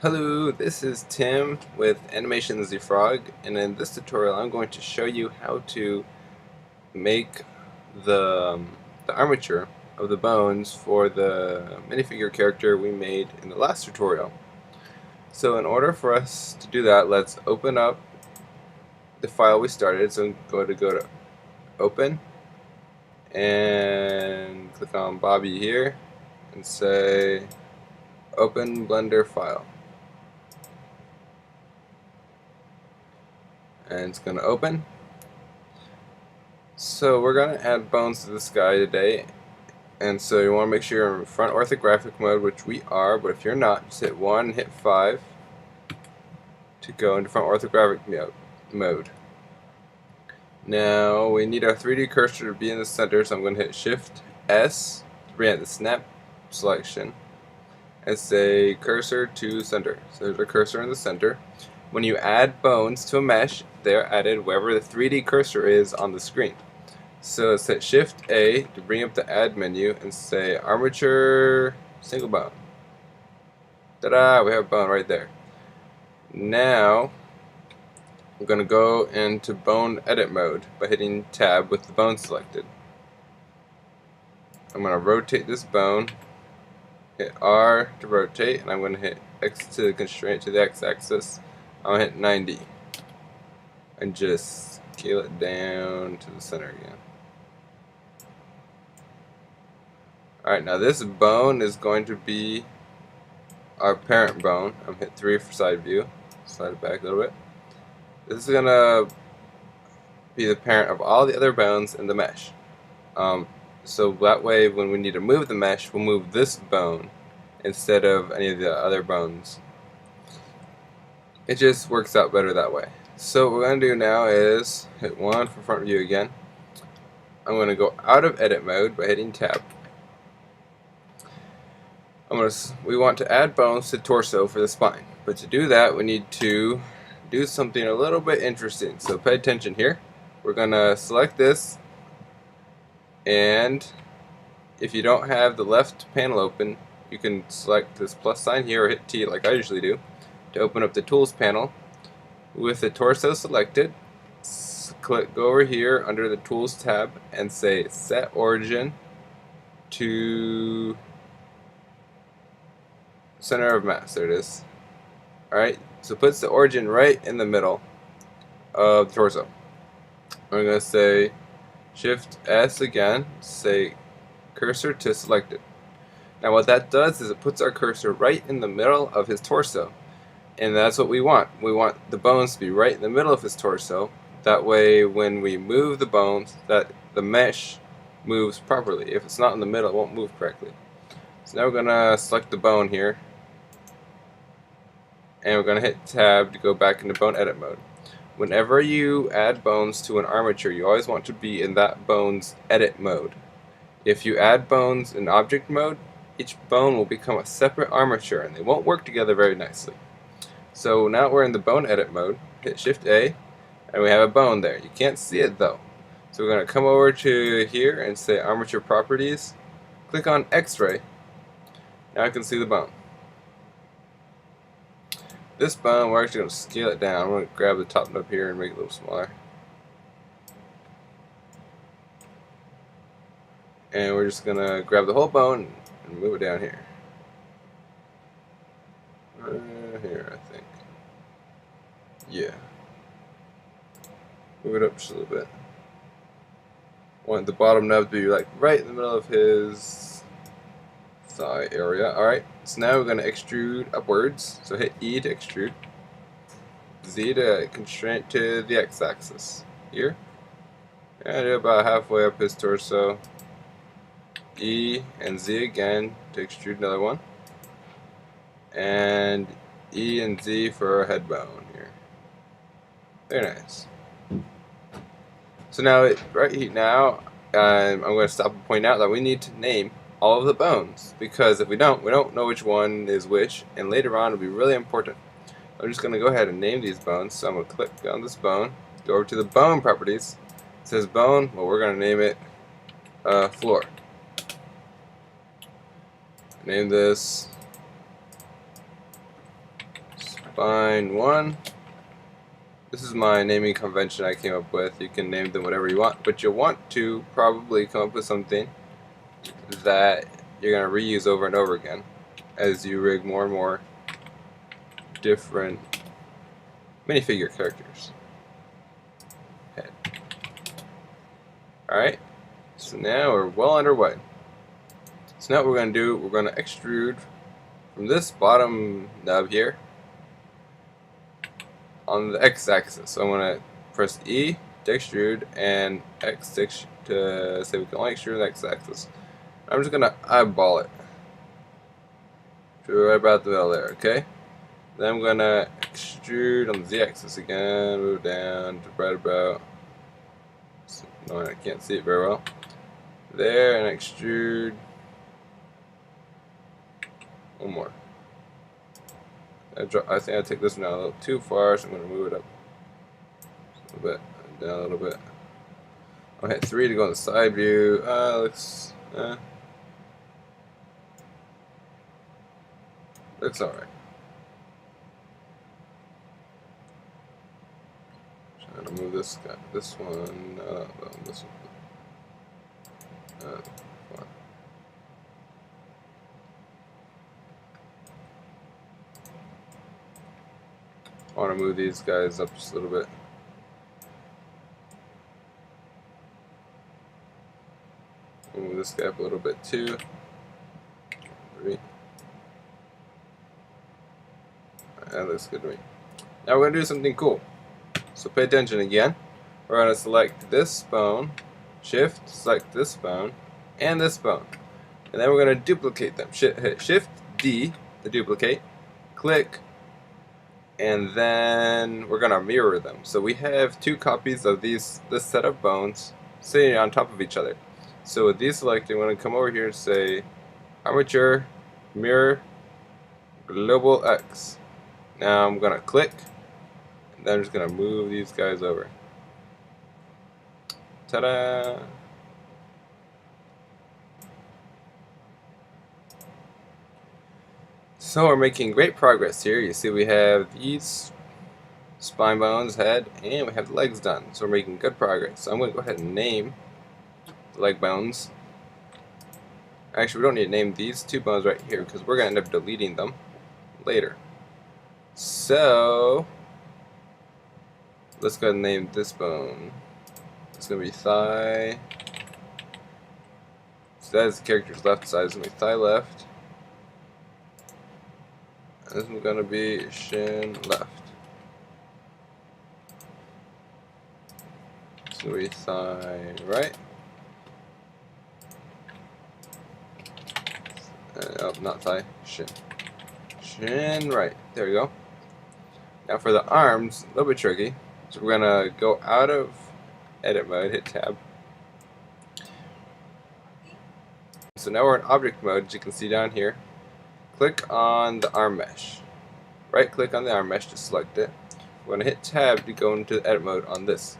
Hello, this is Tim with Animation the Frog, and in this tutorial I'm going to show you how to make the armature of the bones for the minifigure character we made in the last tutorial. So in order for us to do that, let's open up the file we started. So go to Open and click on Bobby here and say Open Blender File. And it's going to open. So we're going to add bones to this guy today, and so you want to make sure you're in front orthographic mode, which we are, but if you're not, just hit 1 and hit 5 to go into front orthographic mode. Now we need our 3D cursor to be in the center, so I'm going to hit Shift S to bring out the snap selection and say cursor to center. So there's our cursor in the center. When you add bones to a mesh, they're added wherever the 3D cursor is on the screen. So let's hit Shift A to bring up the add menu and say armature single bone. Ta-da! We have a bone right there. Now I'm going to go into bone edit mode by hitting tab with the bone selected. I'm going to rotate this bone, hit R to rotate, and I'm going to hit X to the constraint to the X-axis. I'm going to hit 90 and just scale it down to the center again. Alright, now this bone is going to be our parent bone. I'm going to hit 3 for side view, slide it back a little bit. This is going to be the parent of all the other bones in the mesh. So that way when we need to move the mesh, we'll move this bone instead of any of the other bones. It just works out better that way. So what we're going to do now is hit 1 for front view again. I'm going to go out of edit mode by hitting tab. We want to add bones to torso for the spine, but to do that we need to do something a little bit interesting. So pay attention here. We're going to select this, and if you don't have the left panel open, you can select this plus sign here or hit T like I usually do to open up the tools panel. With the torso selected, go over here under the tools tab and say set origin to center of mass. There it is. Alright, so it puts the origin right in the middle of the torso. I'm going to say Shift S again, say cursor to selected. Now what that does is it puts our cursor right in the middle of his torso. And that's what we want. We want the bones to be right in the middle of his torso. That way when we move the bones, that the mesh moves properly. If it's not in the middle, it won't move correctly. So now we're going to select the bone here, and we're going to hit tab to go back into bone edit mode. Whenever you add bones to an armature, you always want to be in that bone's edit mode. If you add bones in object mode, each bone will become a separate armature and they won't work together very nicely. So now we're in the bone edit mode, hit Shift A, and we have a bone there. You can't see it though. So we're going to come over to here and say armature properties, click on X-ray. Now I can see the bone. This bone, we're actually going to scale it down. I'm going to grab the top nub here and make it a little smaller. And we're just going to grab the whole bone and move it down here. Here, I think. Yeah. Move it up just a little bit. Want the bottom nub to be like right in the middle of his thigh area. Alright, so now we're going to extrude upwards. So hit E to extrude. Z to constraint to the X-axis. Here. And do about halfway up his torso. E and Z again to extrude another one. And E and Z for our head bone here. Very nice. So now, right now, I'm going to stop and point out that we need to name all of the bones, because if we don't know which one is which, and later on it'll be really important. I'm just going to go ahead and name these bones. So I'm going to click on this bone, go over to the bone properties. It says bone, well we're going to name it floor. Name this Spine 1. This is my naming convention I came up with. You can name them whatever you want, but you'll want to probably come up with something that you're going to reuse over and over again as you rig more and more different minifigure characters. Head. Alright, so now we're well underway. So now what we're going to do, we're going to extrude from this bottom nub here on the x-axis. So I'm going to press E to extrude and X to say we can only extrude the x-axis. I'm just going to eyeball it to right about the middle there, okay? Then I'm going to extrude on the z-axis again, move down to right about, no, I can't see it very well, there, and extrude one more. I think I take this one out a little too far, so I'm going to move it up a little bit, down a little bit. I'll hit 3 to go on the side view. Looks alright. Trying to move this guy, this one, this one. Fine. I want to move these guys up just a little bit. Move this guy up a little bit too. 3. That looks good to me. Now we're going to do something cool. So pay attention again. We're going to select this bone, Shift, select this bone, and this bone. And then we're going to duplicate them. Hit Shift D to duplicate, click, and then we're going to mirror them. So we have 2 copies of this set of bones sitting on top of each other. So with these selected, I'm going to come over here and say armature, mirror, global X. Now I'm going to click, and then I'm just going to move these guys over. Ta-da! So we're making great progress here. You see we have these spine bones, head, and we have the legs done. So we're making good progress. So I'm going to go ahead and name the leg bones. Actually, we don't need to name these 2 bones right here because we're going to end up deleting them later. So let's go ahead and name this bone. It's going to be thigh. So that is the character's left side. It's going to be thigh left. And this is going to be shin left. It's going to be thigh right. Oh, not thigh, shin. Shin right. There we go. Now for the arms, a little bit tricky. So we're going to go out of edit mode, hit tab. So now we're in object mode, as you can see down here. Click on the arm mesh. Right click on the arm mesh to select it. We're going to hit tab to go into edit mode on this.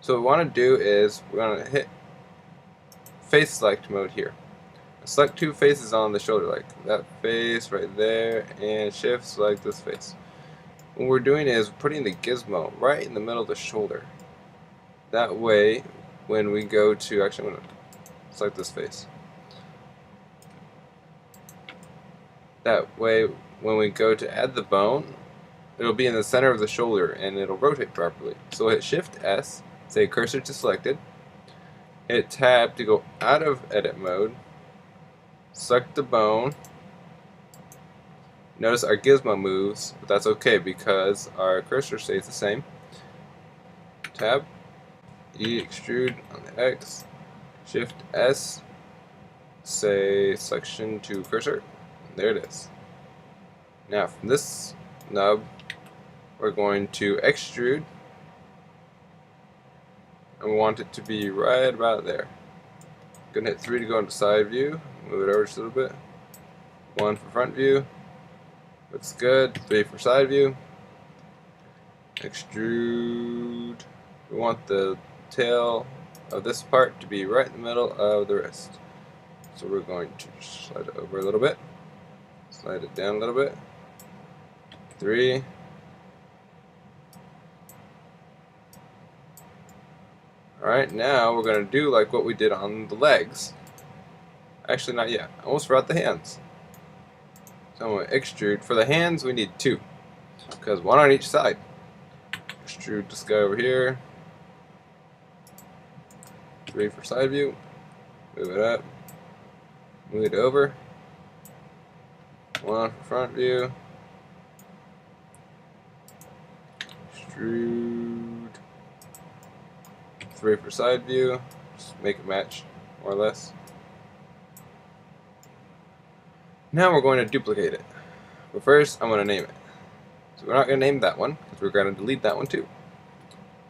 So what we want to do is we're going to hit face select mode here. Select 2 faces on the shoulder, like that face right there, and shift select this face. What we're doing is putting the gizmo right in the middle of the shoulder. That way, when we go to, actually I'm going to select this face. That way, when we go to add the bone, it'll be in the center of the shoulder and it'll rotate properly. So hit Shift S, say cursor to selected, hit tab to go out of edit mode, select the bone. Notice our gizmo moves, but that's okay because our cursor stays the same. Tab, E extrude on the X, Shift S, say selection to cursor. There it is. Now from this nub, we're going to extrude, and we want it to be right about there. Gonna hit 3 to go into side view, move it over just a little bit. 1 for front view, looks good. 3 for side view. Extrude. We want the tail of this part to be right in the middle of the wrist. So we're going to slide it over a little bit. Slide it down a little bit. 3. Alright, now we're going to do like what we did on the legs. Actually, not yet. I almost forgot the hands. So I'm going to extrude. For the hands, we need 2. Because 1 on each side. Extrude this guy over here. 3 for side view. Move it up. Move it over. 1 for front view. Extrude. 3 for side view. Just make it match, more or less. Now we're going to duplicate it. But first, I'm going to name it. So we're not going to name that one, because we're going to delete that one too.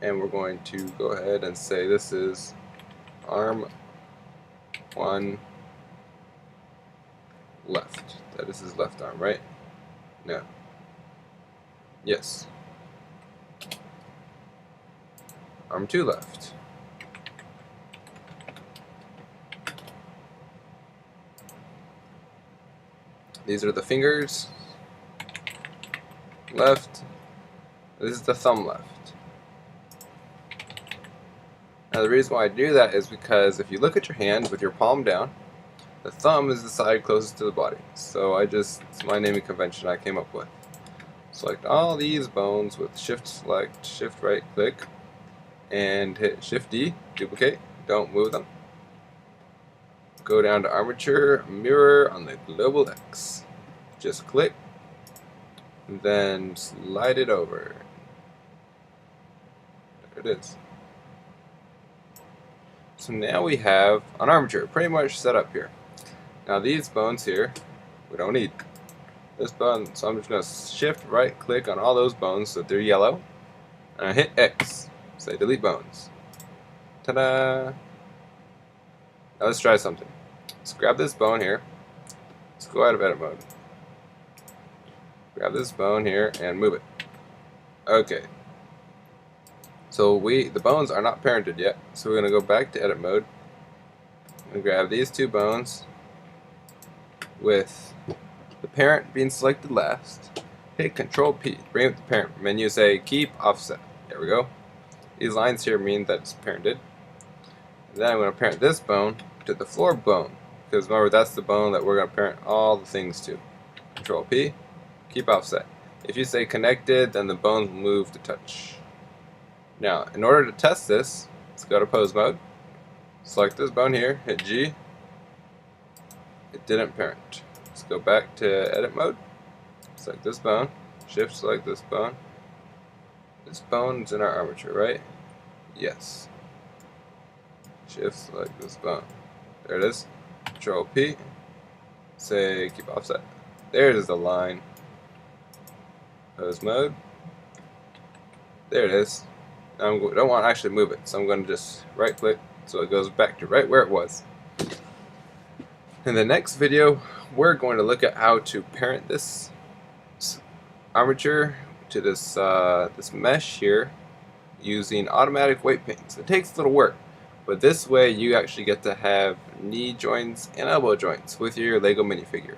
And we're going to go ahead and say this is arm 1 left. That is his left arm, right? No. Yes. Arm 2 left. These are the fingers. Left. This is the thumb left. Now the reason why I do that is because if you look at your hand with your palm down, the thumb is the side closest to the body. So it's my naming convention I came up with. Select all these bones with shift select, shift right click, and hit shift D, duplicate, don't move them. Go down to armature, mirror on the global X. Just click, and then slide it over. There it is. So now we have an armature pretty much set up here. Now these bones here, we don't need. This bone, so I'm just going to shift right click on all those bones so they're yellow. And I hit X, say delete bones. Ta-da! Now let's try something. Let's grab this bone here. Let's go out of edit mode. Grab this bone here and move it. Okay. So the bones are not parented yet, so we're going to go back to edit mode and grab these 2 bones with the parent being selected last. Hit Control P, bring up the parent menu, say keep offset. There we go. These lines here mean that it's parented. And then I'm going to parent this bone to the floor bone, because remember that's the bone that we're going to parent all the things to. Control P, keep offset. If you say connected, then the bones will move to touch. Now, in order to test this, let's go to pose mode. Select this bone here, hit G. It didn't parent. Let's go back to edit mode. Select this bone, shift select this bone. This bone's in our armature, right? Yes. Shift select this bone. There it is. Control P. Say keep offset. There it is, the line. Pose mode. There it is. Now I don't want to actually move it, so I'm going to just right click so it goes back to right where it was. In the next video, we're going to look at how to parent this armature to this this mesh here using automatic weight paints. It takes a little work, but this way you actually get to have knee joints and elbow joints with your Lego minifigure.